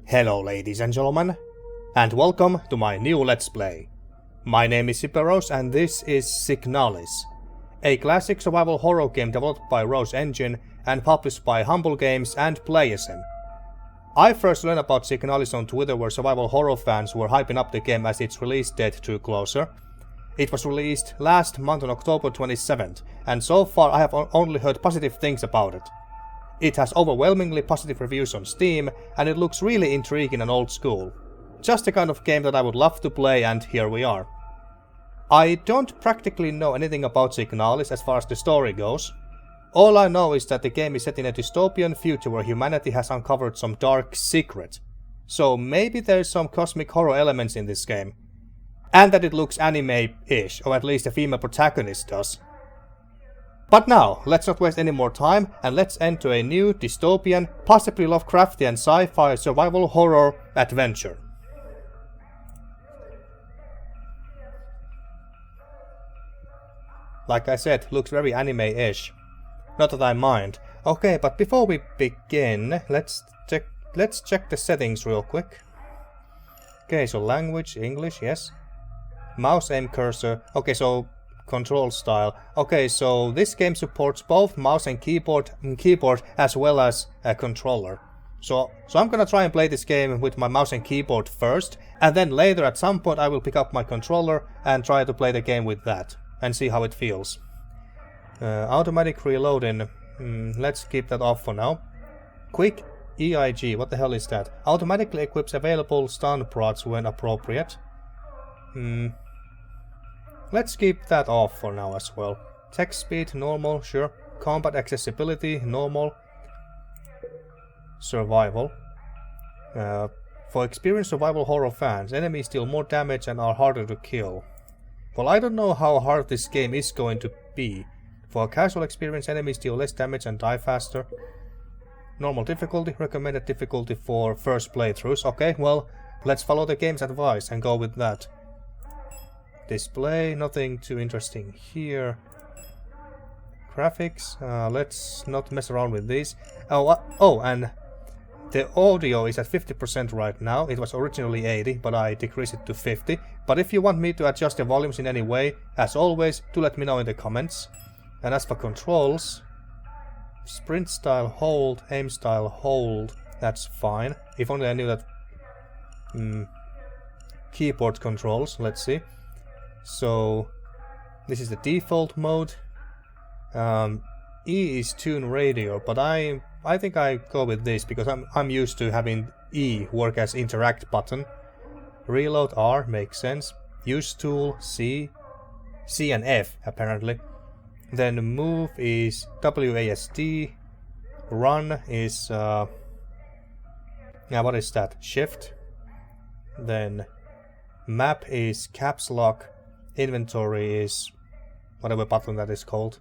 Hello ladies and gentlemen, and welcome to my new Let's Play. My name is Siperos and this is SIGNALIS, a classic survival horror game developed by Rose Engine and published by Humble Games and PLAYISM. I first learned about SIGNALIS on Twitter where survival horror fans were hyping up the game as its release date drew closer. It was released last month on October 27th, and so far I have only heard positive things about it. It has overwhelmingly positive reviews on Steam, and it looks really intriguing and old school. Just the kind of game that I would love to play, and here we are. I don't practically know anything about SIGNALIS as far as the story goes. All I know is that the game is set in a dystopian future where humanity has uncovered some dark secret. So maybe there's some cosmic horror elements in this game. And that it looks anime-ish, or at least the female protagonist does. But now, let's not waste any more time and let's enter a new dystopian, possibly Lovecraftian sci-fi survival horror adventure. Like I said, looks very anime-ish. Not that I mind. Okay, but before we begin, let's check the settings real quick. Okay, so language, English, yes. Mouse aim cursor. Okay, so control style. Okay, so this game supports both mouse and keyboard as well as a controller. So I'm gonna try and play this game with my mouse and keyboard first, and then later at some point I will pick up my controller and try to play the game with that and see how it feels. Automatic reloading. Let's keep that off for now. Quick EIG. What the hell is that? Automatically equips available stun prods when appropriate. Let's keep that off for now as well. Text speed, normal, sure. Combat accessibility, normal. Survival. For experienced survival horror fans, enemies deal more damage and are harder to kill. Well, I don't know how hard this game is going to be. For a casual experience, enemies deal less damage and die faster. Normal difficulty, recommended difficulty for first playthroughs. Okay, well, let's follow the game's advice and go with that. Display, nothing too interesting here. Graphics, let's not mess around with these. Oh, and the audio is at 50% right now. It was originally 80, but I decreased it to 50. But if you want me to adjust the volumes in any way, as always, do let me know in the comments. And as for controls, sprint style hold, aim style hold, that's fine. If only I knew that. Keyboard controls, let's see. So this is the default mode. E is tune radio, but I think I go with this because I'm used to having E work as interact button. Reload R makes sense. Use tool C and F apparently. Then move is WASD. Run is what is that? Shift. Then map is caps lock. Inventory is whatever button that is called.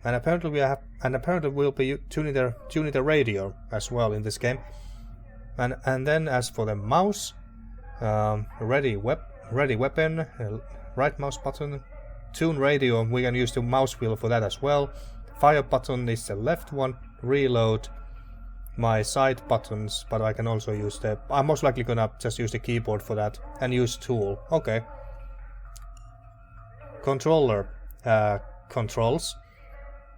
And apparently we'll be tuning the radio as well in this game. And then as for the mouse, ready weapon, right mouse button, tune radio. We can use the mouse wheel for that as well. Fire button is the left one. Reload. My side buttons, but I can also use I'm most likely gonna just use the keyboard for that and use tool. Okay. Controller controls.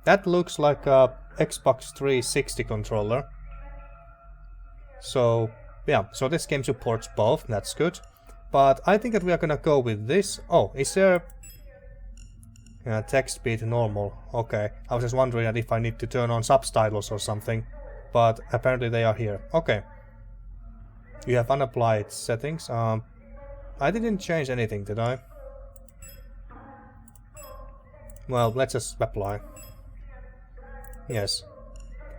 That looks like a Xbox 360 controller. So yeah, so this game supports both. That's good. But I think that we are gonna go with this. Oh, is there text speed normal? Okay, I was just wondering that if I need to turn on subtitles or something. But apparently they are here. Okay. You have unapplied settings. I didn't change anything, did I? Well, let's just apply. Yes.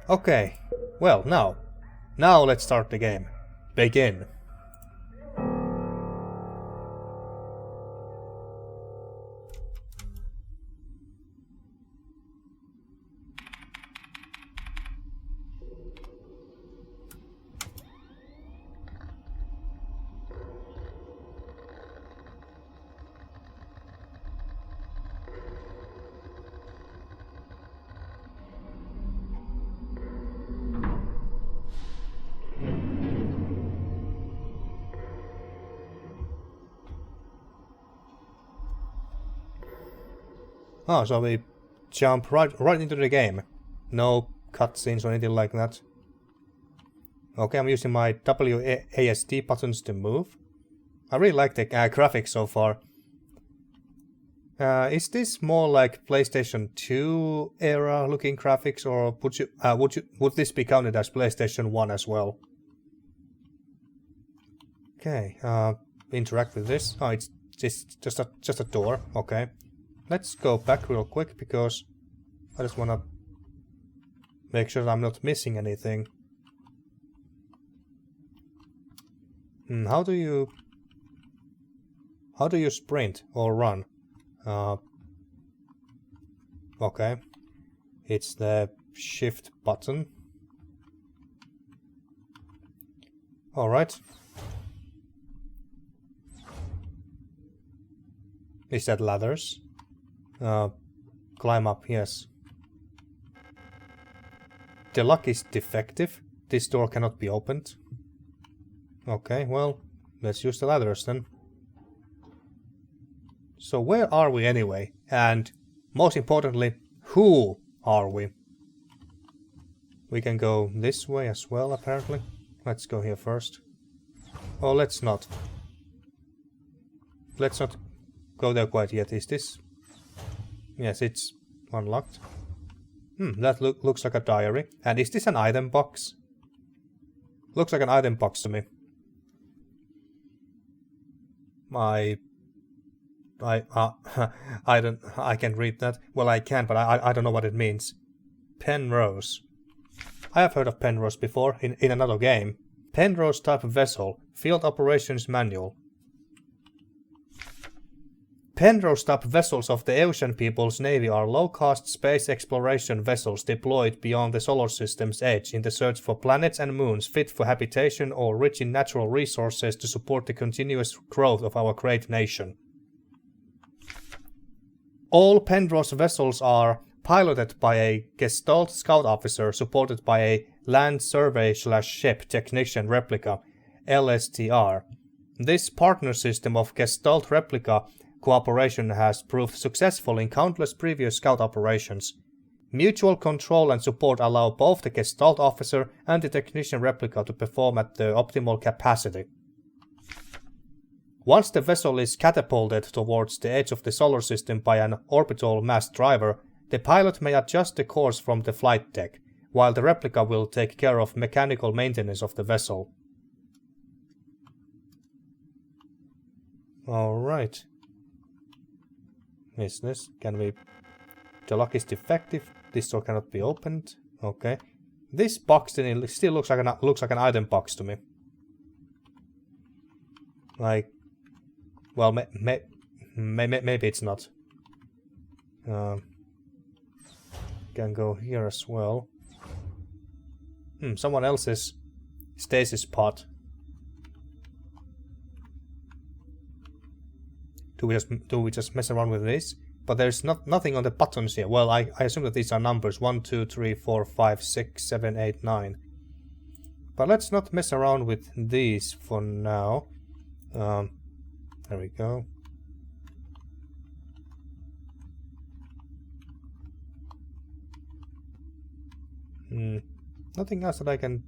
Okay. Well, now let's start the game. Begin. Oh, so we jump right into the game. No cutscenes or anything like that. Okay, I'm using my WASD buttons to move. I really like the graphics so far. Is this more like PlayStation 2 era looking graphics, or would this be counted as PlayStation 1 as well? Okay, interact with this. Oh, it's just a door. Okay, let's go back real quick because I just wanna make sure that I'm not missing anything. How do you sprint or run? Okay, it's the shift button. Alright. Is that ladders? Climb up, yes. The lock is defective. This door cannot be opened. Okay, well, let's use the ladders then. So where are we anyway? And most importantly, who are we? We can go this way as well, apparently. Let's go here first. Oh, let's not. Let's not go there quite yet. Is this? Yes, it's unlocked. That looks like a diary. And is this an item box? Looks like an item box to me. I can read that. Well, I can, but I don't know what it means. Penrose. I have heard of Penrose before in another game. Penrose type of vessel. Field Operations Manual. Penrose type vessels of the Ocean People's Navy are low-cost space exploration vessels deployed beyond the solar system's edge in the search for planets and moons fit for habitation or rich in natural resources to support the continuous growth of our great nation. All Penrose vessels are piloted by a Gestalt Scout Officer supported by a Land Survey/Ship Technician Replika, LSTR. This partner system of Gestalt Replika cooperation has proved successful in countless previous scout operations. Mutual control and support allow both the Gestalt Officer and the Technician Replika to perform at their optimal capacity. Once the vessel is catapulted towards the edge of the solar system by an orbital mass driver, the pilot may adjust the course from the flight deck, while the replica will take care of mechanical maintenance of the vessel. Alright. Is this? Can we... The lock is defective. This door cannot be opened. Okay. This box still looks like an item box to me. Like... Well, maybe it's not. Can go here as well. Someone else's stasis pod. Do we just mess around with this? But there's nothing on the buttons here. Well, I assume that these are numbers 1, 2, 3, 4, 5, 6, 7, 8, 9. But let's not mess around with these for now. There we go. Nothing else that I can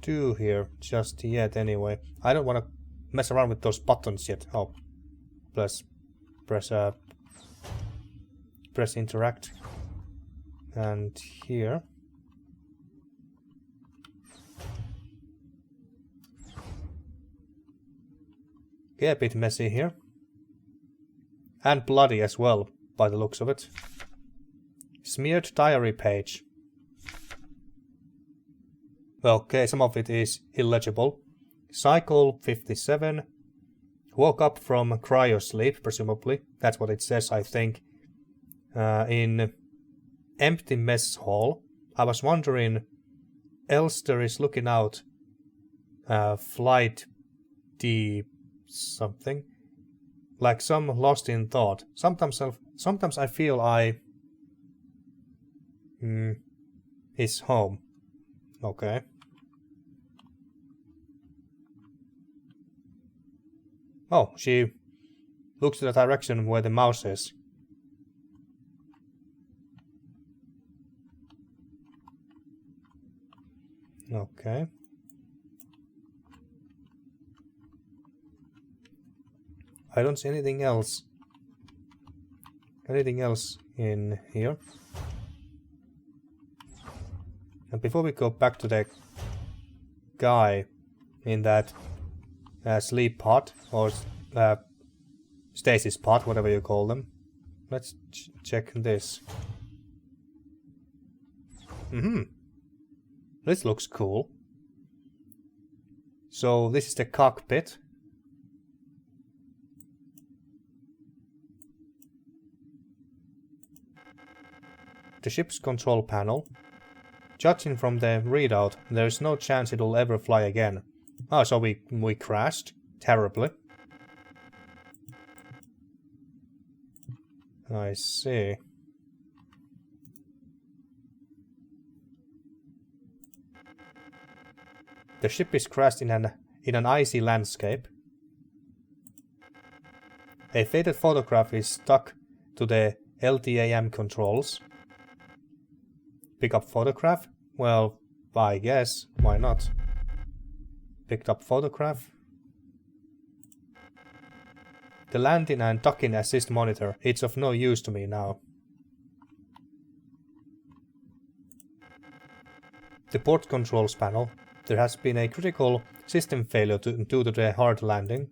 do here just yet anyway. I don't want to mess around with those buttons yet. Oh, press interact. And here. Okay, a bit messy here. And bloody as well, by the looks of it. Smeared diary page. Okay, some of it is illegible. Cycle 57. Woke up from cryo sleep, presumably. That's what it says, I think. In empty mess hall. I was wondering, Elster is looking out. Flight D something. Like some lost in thought. Sometimes I feel is home. Okay. Oh, she looks to the direction where the mouse is. Okay. I don't see anything else. Anything else in here? And before we go back to the guy in that sleep pod or stasis pod, whatever you call them, let's check this. This looks cool. So this is the cockpit. The ship's control panel. Judging from the readout, there is no chance it'll ever fly again. Oh, so we crashed terribly. I see. The ship is crashed in an icy landscape. A faded photograph is stuck to the LTAM controls. Pick up photograph? Well, I guess. Why not? Picked up photograph. The landing and docking assist monitor. It's of no use to me now. The port controls panel. There has been a critical system failure due to the hard landing.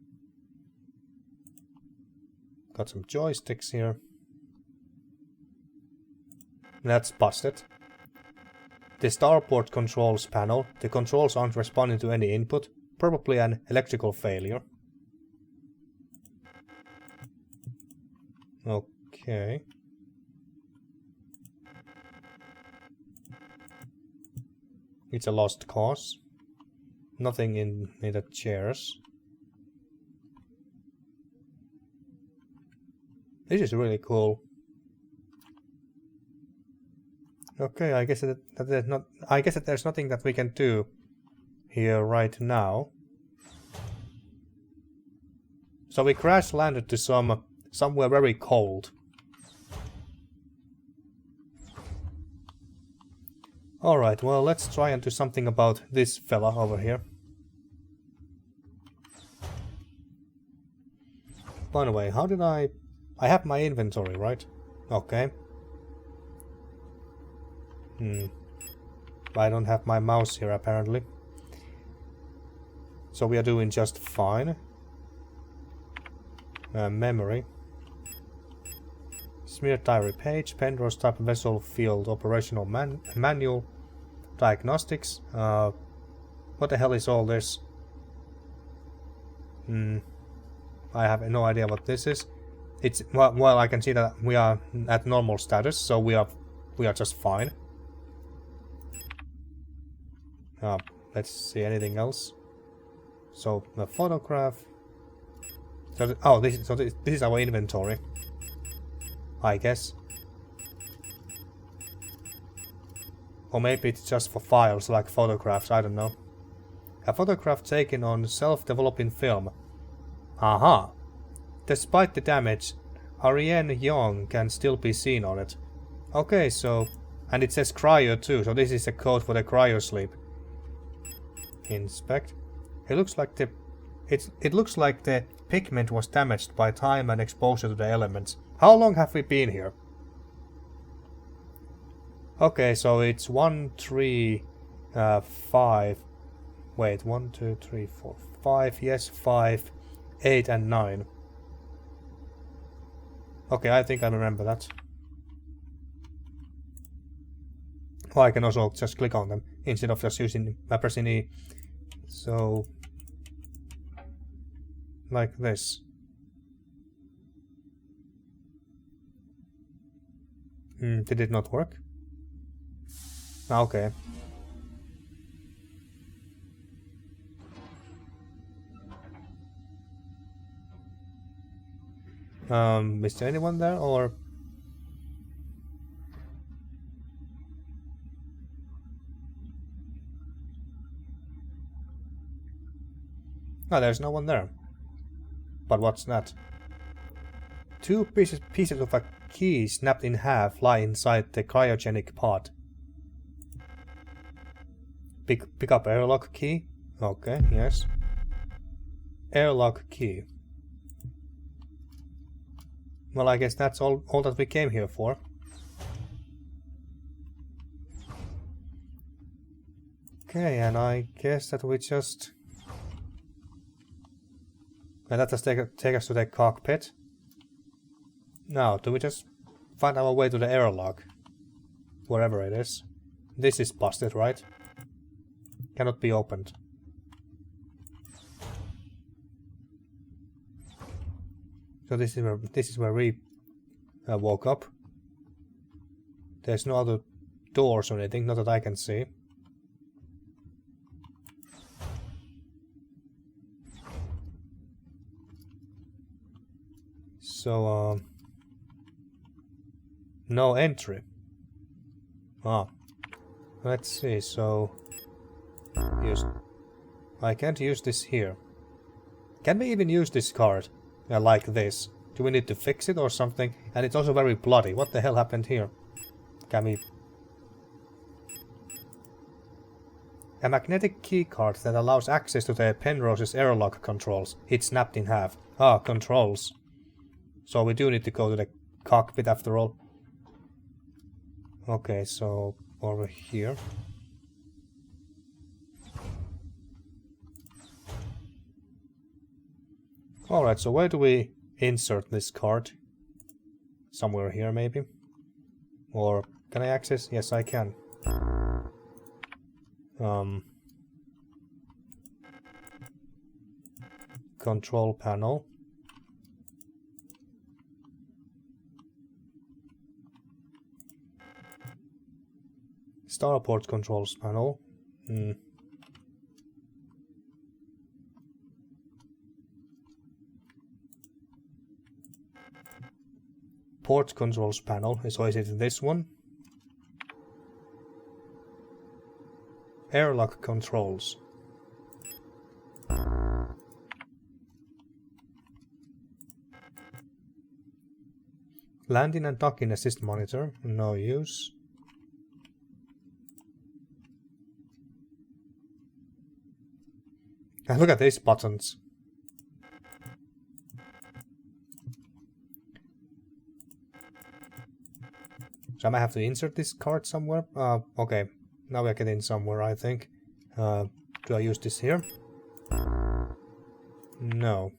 Got some joysticks here. That's busted. The starport controls panel. The controls aren't responding to any input. Probably an electrical failure. Okay. It's a lost cause. Nothing in the chairs. This is really cool. Okay, I guess that there's nothing that we can do here right now. So we crash landed to somewhere very cold. Alright, well, let's try and do something about this fella over here. By the way, how did I have my inventory, right? Okay. I don't have my mouse here, apparently. So we are doing just fine. Memory. Smear diary page, Penrose type vessel field operational manual, diagnostics. What the hell is all this? I have no idea what this is. It's well, I can see that we are at normal status, so we are just fine. Let's see anything else. So the photograph. So this is our inventory, I guess. Or maybe it's just for files like photographs, I don't know. A photograph taken on self-developing film. Aha! Despite the damage, Ariane Young can still be seen on it. Okay, so... And it says cryo too, so this is a code for the cryo sleep. Inspect. It looks like the pigment was damaged by time and exposure to the elements. How long have we been here? Okay, so it's 1, 3, 5. Wait, 1, 2, 3, 4, 5. Yes, 5, 8, and 9. Okay, I think I remember that. Or I can also just click on them instead of just using pressing E. So, like this. Did it not work? Okay. Is there anyone there, or... No, there's no one there. But what's that? Two pieces of a key snapped in half lie inside the cryogenic pod. Pick up airlock key. Okay, yes. Airlock key. Well, I guess that's all that we came here for. Okay, and I guess that we just... And that does take us to the cockpit. Now, do we just find our way to the airlock? Wherever it is. This is busted, right? Cannot be opened. So this is where we woke up. There's no other doors or anything, not that I can see. So, no entry. Ah, let's see. So, I can't use this here. Can we even use this card like this? Do we need to fix it or something? And it's also very bloody. What the hell happened here? Can we... A magnetic keycard that allows access to the Penrose's airlock controls. It's snapped in half. Ah, controls. So we do need to go to the cockpit after all. Okay, so over here. Alright, so where do we insert this card? Somewhere here maybe? Or can I access? Yes, I can. Control panel. Starport controls panel. Port controls panel. So is it this one? Airlock controls. Landing and docking assist monitor. No use. And look at these buttons. So I might have to insert this card somewhere. Okay, now we're getting somewhere, I think. Do I use this here? No.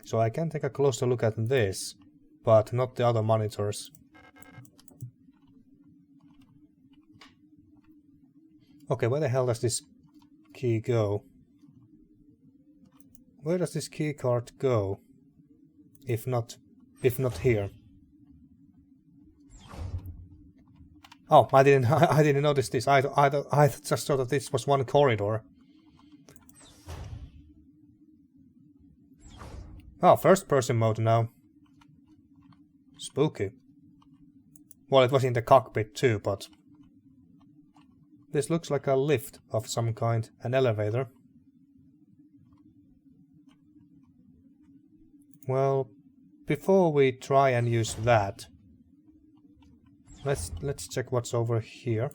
So I can take a closer look at this, but not the other monitors. Okay, where the hell does this key go? Where does this key card go? If not here. Oh, I didn't notice this. I just thought that this was one corridor. Oh, first person mode now. Spooky. Well, it was in the cockpit too, but... This looks like a lift of some kind. An elevator. Well, before we try and use that... Let's check what's over here.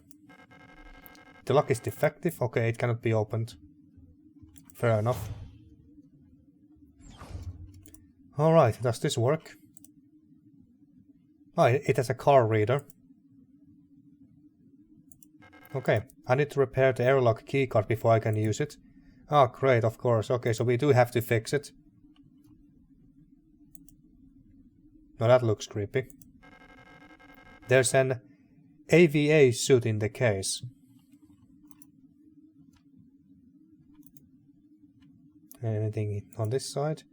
The lock is defective. Okay, it cannot be opened. Fair enough. Alright, does this work? Oh, it has a card reader. Okay, I need to repair the airlock keycard before I can use it. Oh, great, of course. Okay, so we do have to fix it. Now that looks creepy. There's an AVA suit in the case. Anything on this side?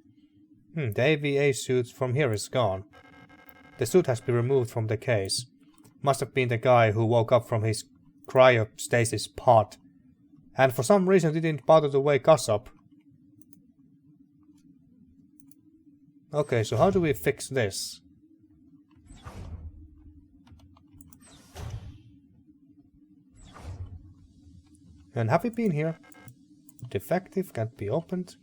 The AVA suit from here is gone. The suit has been removed from the case. Must have been the guy who woke up from his cryostasis pod. And for some reason didn't bother to wake us up. Okay, so how do we fix this? And have we been here? defective, can't be opened.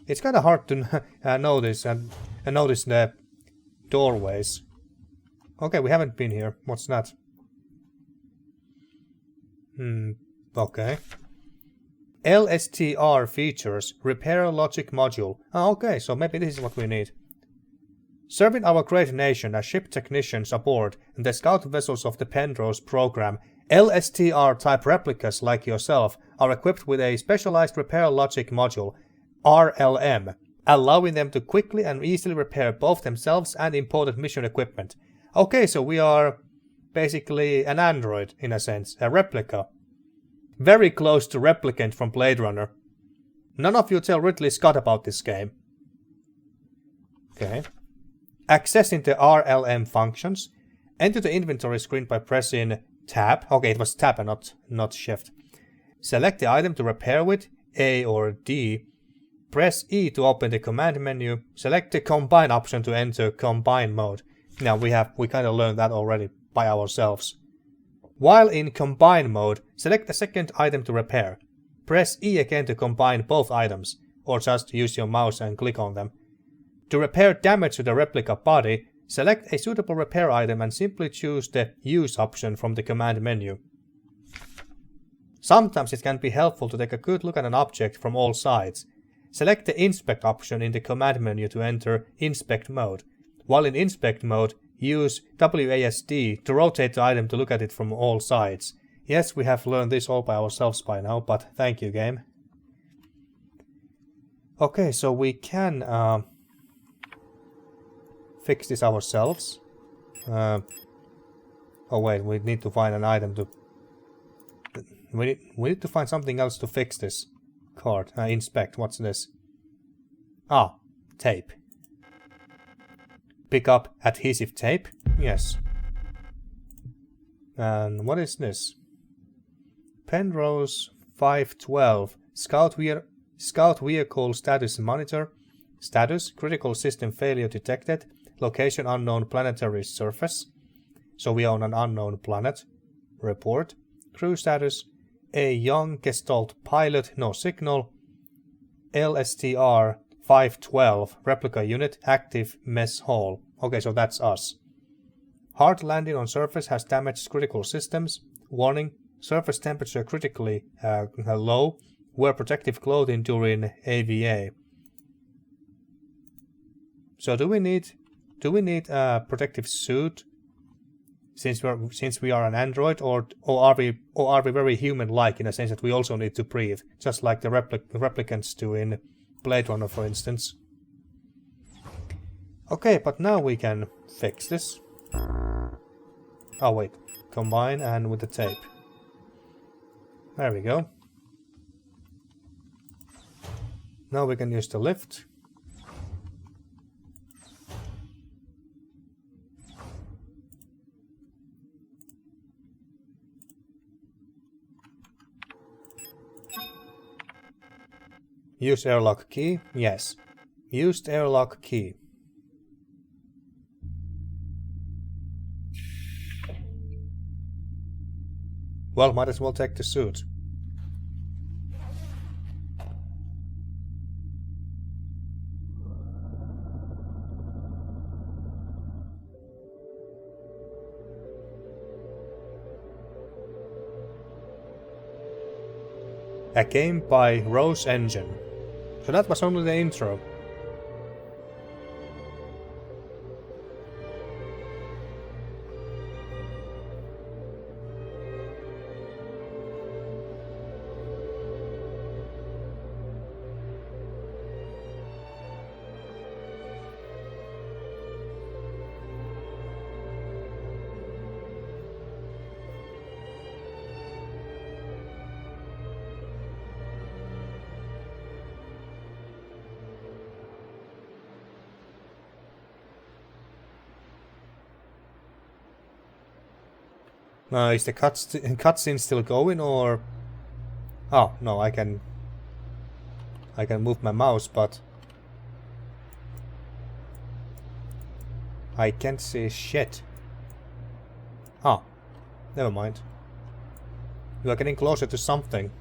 It's kind of hard to notice and notice the doorways. Okay, we haven't been here. What's that? Okay. LSTR features repair logic module. Okay, so maybe this is what we need. Serving our great nation as ship technicians aboard the scout vessels of the Penrose program, LSTR type replicas like yourself are equipped with a specialized repair logic module, RLM, allowing them to quickly and easily repair both themselves and imported mission equipment. Okay, so we are basically an android in a sense, a replica. Very close to Replicant from Blade Runner. None of you tell Ridley Scott about this game. Okay. Accessing the RLM functions. Enter the inventory screen by pressing Tab. Okay, it was Tab and not Shift. Select the item to repair with, A or D. Press E to open the command menu. Select the Combine option to enter Combine mode. Now we kind of learned that already by ourselves. While in Combine mode, select a second item to repair. Press E again to combine both items, or just use your mouse and click on them. To repair damage to the replica body, select a suitable repair item and simply choose the Use option from the command menu. Sometimes it can be helpful to take a good look at an object from all sides. Select the Inspect option in the command menu to enter Inspect mode. While in Inspect mode, use WASD to rotate the item to look at it from all sides. Yes, we have learned this all by ourselves by now, but thank you, game. Okay, so we can fix this ourselves. Oh wait, we need to find an item to... We need to find something else to fix this card. Inspect, what's this? Ah, tape. Pick up adhesive tape? Yes. And what is this? Penrose 512. Scout vehicle status monitor. Status, critical system failure detected. Location unknown planetary surface. So we are on an unknown planet. Report. Crew status. A young Gestalt pilot, no signal. LSTR 512, replica unit, active mess hall. Okay, so that's us. Hard landing on surface has damaged critical systems. Warning, surface temperature critically low. Wear protective clothing during AVA. So do we need a protective suit since we are an android, or are we very human-like in a sense that we also need to breathe, just like the replicants do in Blade Runner, for instance? Okay, but now we can fix this. Oh wait, combine and with the tape. There we go. Now we can use the lift. Use airlock key? Yes. Used airlock key. Well, might as well take the suit. A game by Rose Engine. So that was only the intro. Is the cutscene still going, or... Oh, no, I can move my mouse, but... I can't see shit. Oh, never mind. You are getting closer to something.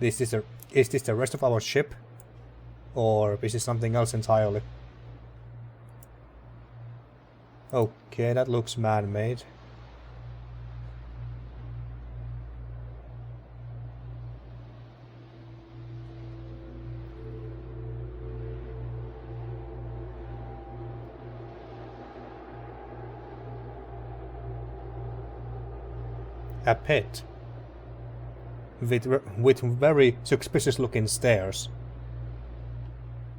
Is this the rest of our ship? Or is this something else entirely? Okay, that looks man-made. A pit. With very suspicious looking stairs.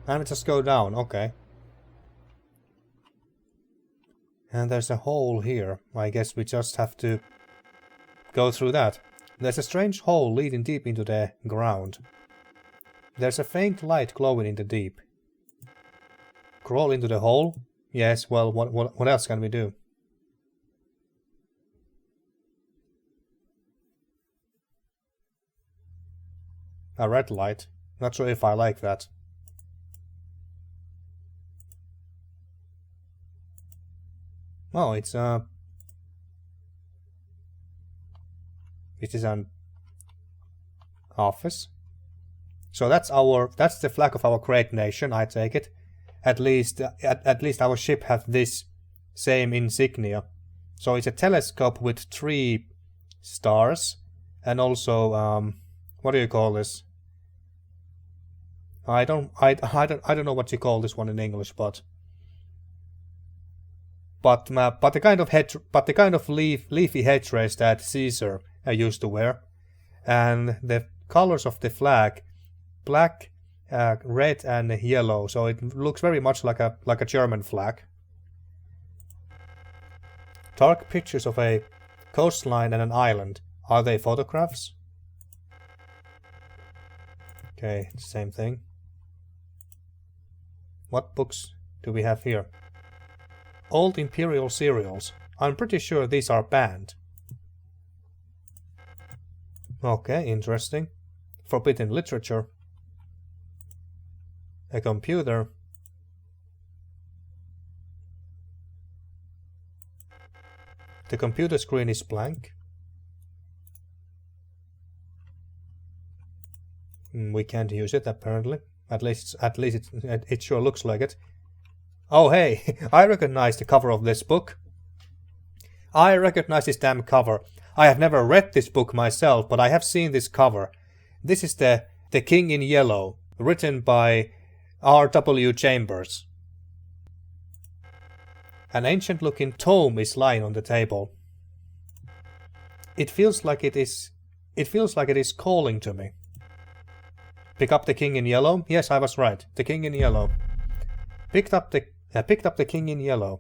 And we just go down, okay. And there's a hole here. I guess we just have to go through that. There's a strange hole leading deep into the ground. There's a faint light glowing in the deep. Crawl into the hole? Yes, well, what else can we do? A red light. Not sure if I like that. Oh, it is an office. So that's the flag of our great nation, I take it. At least our ship has this same insignia. So it's a telescope with 3 stars, and also what do you call this? I don't know what you call this one in English, but the kind of leafy headdress that Caesar used to wear, and the colors of the flag, black, red, and yellow. So it looks very much like a German flag. Dark pictures of a coastline and an island. Are they photographs? Okay, same thing. What books do we have here? Old Imperial cereals. I'm pretty sure these are banned. Okay, interesting. Forbidden literature. A computer. The computer screen is blank. We can't use it apparently. At least it sure looks like it. Oh hey, I recognize the cover of this book. I recognize this damn cover. I have never read this book myself, but I have seen this cover. This is the King in Yellow, written by R.W. Chambers. An ancient-looking tome is lying on the table. It feels like it is calling to me. Pick up the King in Yellow? Yes, I was right. The King in Yellow. Picked up the King in Yellow.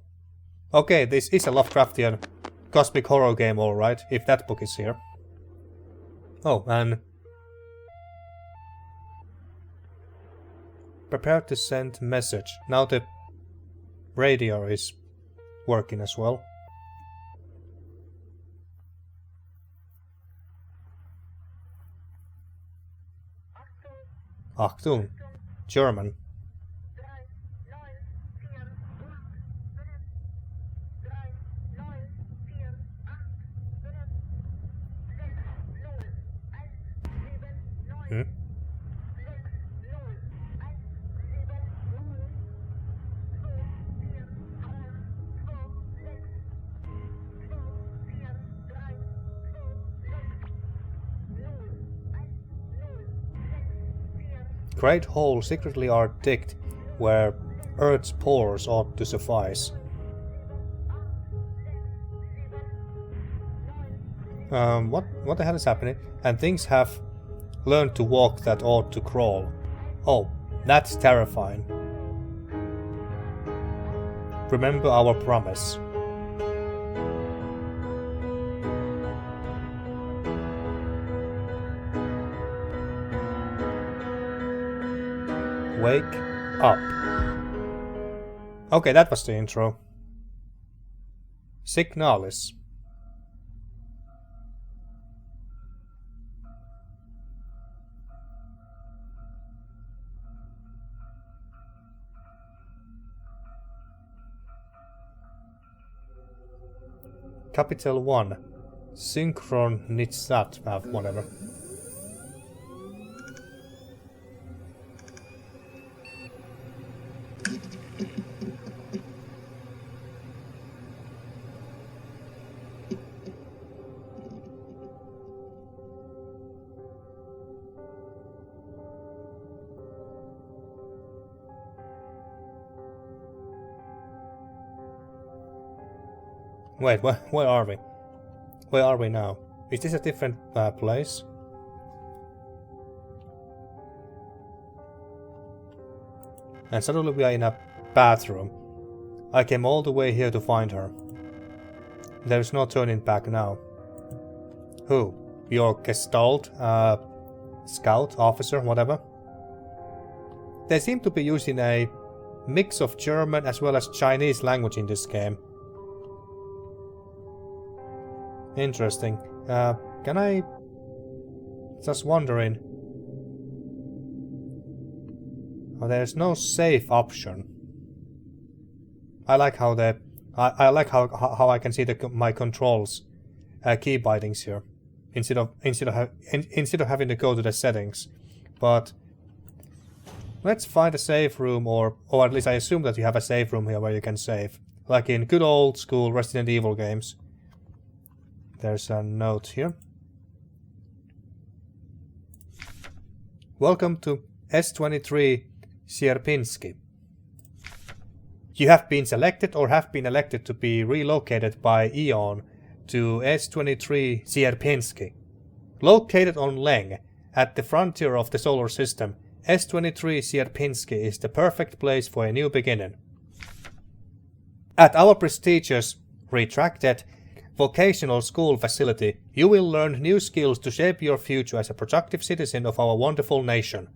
Okay, this is a Lovecraftian cosmic horror game, alright, if that book is here. Oh, and prepare to send message. Now the radio is working as well. Achtung, German. Hmm? Great holes secretly are digged where Earth's pores ought to suffice. What the hell is happening? And things have learned to walk that ought to crawl. Oh, that's terrifying. Remember our promise. Wake up. Okay, that was the intro. Signalis. Capital 1. Synchronizat, whatever. Wait, where are we? Where are we now? Is this a different place? And suddenly we are in a bathroom. I came all the way here to find her. There's no turning back now. Who? Your Gestalt? Scout? Officer? Whatever? They seem to be using a mix of German as well as Chinese language in this game. Interesting. Can I... Just wondering... Oh, there's no save option. I like how the... I like how I can see my controls key bindings here instead of having to go to the settings. But let's find a save room, or at least I assume that you have a save room here where you can save, like in good old school Resident Evil games. There's a note here. Welcome to S23 Sierpinski. You have been selected or have been elected to be relocated by Eon to S23 Sierpinski. Located on Leng, at the frontier of the solar system, S23 Sierpinski is the perfect place for a new beginning. At our prestigious, retracted, vocational school facility, you will learn new skills to shape your future as a productive citizen of our wonderful nation.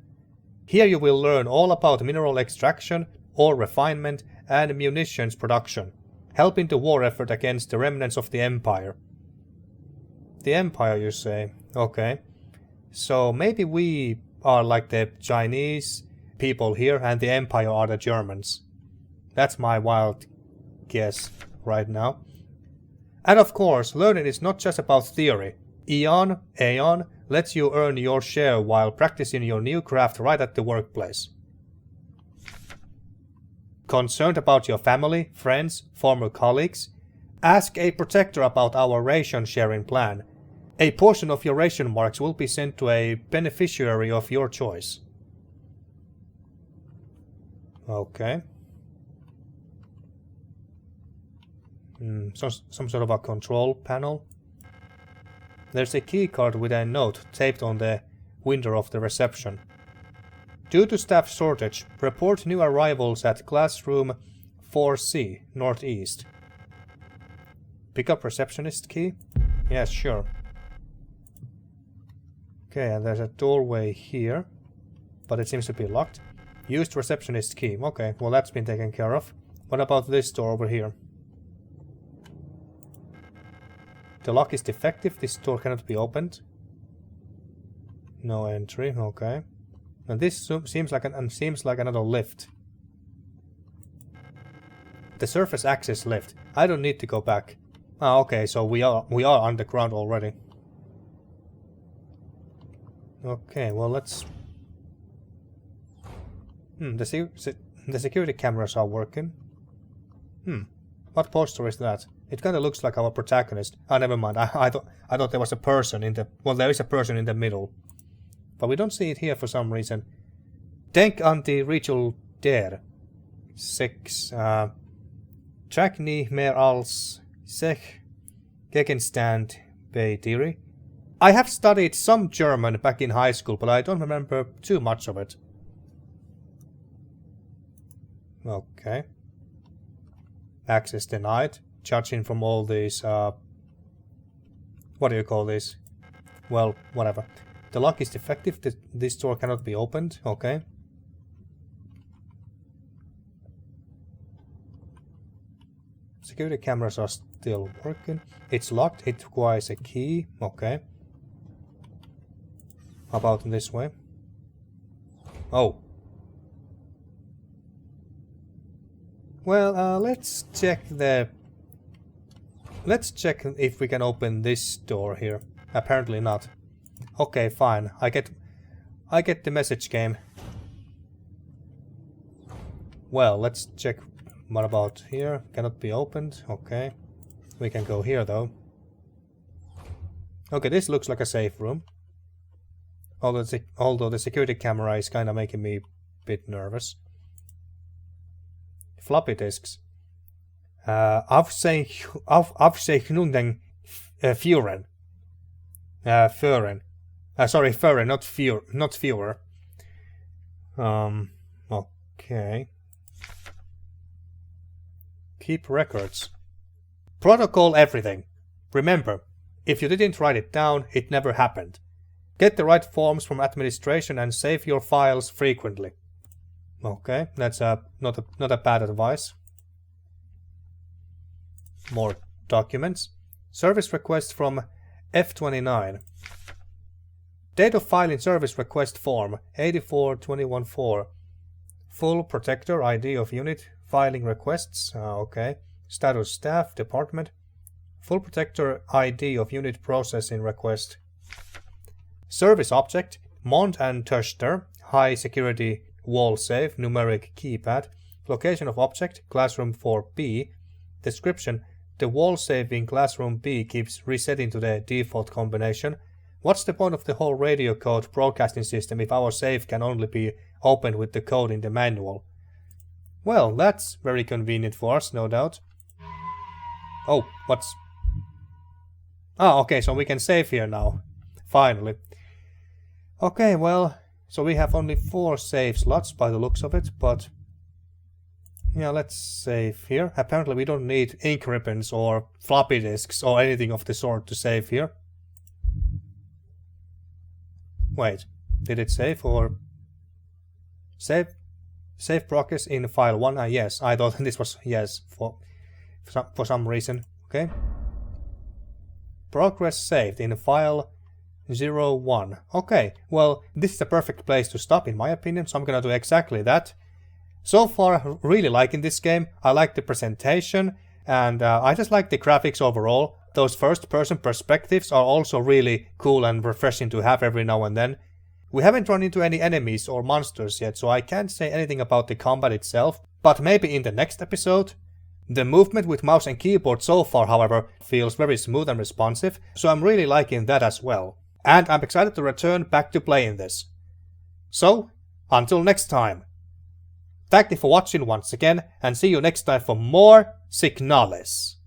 Here you will learn all about mineral extraction, ore refinement, and munitions production, helping the war effort against the remnants of the Empire. The Empire, you say? Okay. So maybe we are like the Chinese people here and the Empire are the Germans. That's my wild guess right now. And of course, learning is not just about theory. Aeon lets you earn your share while practicing your new craft right at the workplace. Concerned about your family, friends, former colleagues? Ask a protector about our ration sharing plan. A portion of your ration marks will be sent to a beneficiary of your choice. Okay. Some sort of a control panel. There's a keycard with a note taped on the window of the reception. Due to staff shortage, report new arrivals at classroom 4C, northeast. Pick up receptionist key? Yes, sure. Okay, and there's a doorway here, but it seems to be locked. Used receptionist key. Okay, well that's been taken care of. What about this door over here? The lock is defective. This door cannot be opened. No entry. Okay. And this seems like another lift. The surface access lift. I don't need to go back. Ah, okay. So we are underground already. Okay. Well, let's. The security cameras are working. What poster is that? It kind of looks like our protagonist. Ah, never mind. I thought there was a person in the... Well, there is a person in the middle. But we don't see it here for some reason. Denk an die Ritual der 6. Track nie mehr als sich Gegenstand bei dir. I have studied some German back in high school, but I don't remember too much of it. Okay. Access denied. Judging from all these, what do you call this? Well, whatever. The lock is defective. This door cannot be opened. Okay. Security cameras are still working. It's locked. It requires a key. Okay. How about this way? Oh. Well, let's check if we can open this door here. Apparently not. Okay, fine. I get the message, game. Well, let's check. What about here? Cannot be opened. Okay. We can go here though. Okay, this looks like a safe room. Although the security camera is kind of making me a bit nervous. Floppy disks. Aufzeichnungen führen. Führen. Sorry, führen, not Führer. Okay. Keep records. Protocol everything. Remember, if you didn't write it down, it never happened. Get the right forms from administration and save your files frequently. Okay, that's not a bad advice. More documents. Service request from F29. Date of file in service request form 84214. Full protector ID of unit filing requests. Okay. Status staff department. Full protector ID of unit processing request. Service object Mont and Töchter. High security wall safe numeric keypad. Location of object classroom 4B. Description: the wall safe in classroom B keeps resetting to the default combination. What's the point of the whole radio code broadcasting system if our safe can only be opened with the code in the manual? Well, that's very convenient for us, no doubt. Oh, what's... Ah, okay, so we can save here now. Finally. Okay, well, so we have only 4 save slots by the looks of it, but... yeah, let's save here. Apparently we don't need ink ribbons or floppy disks or anything of the sort to save here. Wait, did it save or... Save progress in file 1? Yes, I thought this was yes for some reason. Okay. Progress saved in file 01. Okay, well, this is the perfect place to stop in my opinion, so I'm gonna do exactly that. So far, really liking this game. I like the presentation, and I just like the graphics overall. Those first-person perspectives are also really cool and refreshing to have every now and then. We haven't run into any enemies or monsters yet, so I can't say anything about the combat itself, but maybe in the next episode. The movement with mouse and keyboard so far, however, feels very smooth and responsive, so I'm really liking that as well. And I'm excited to return back to playing this. So, until next time. Thank you for watching once again, and see you next time for more Signalis.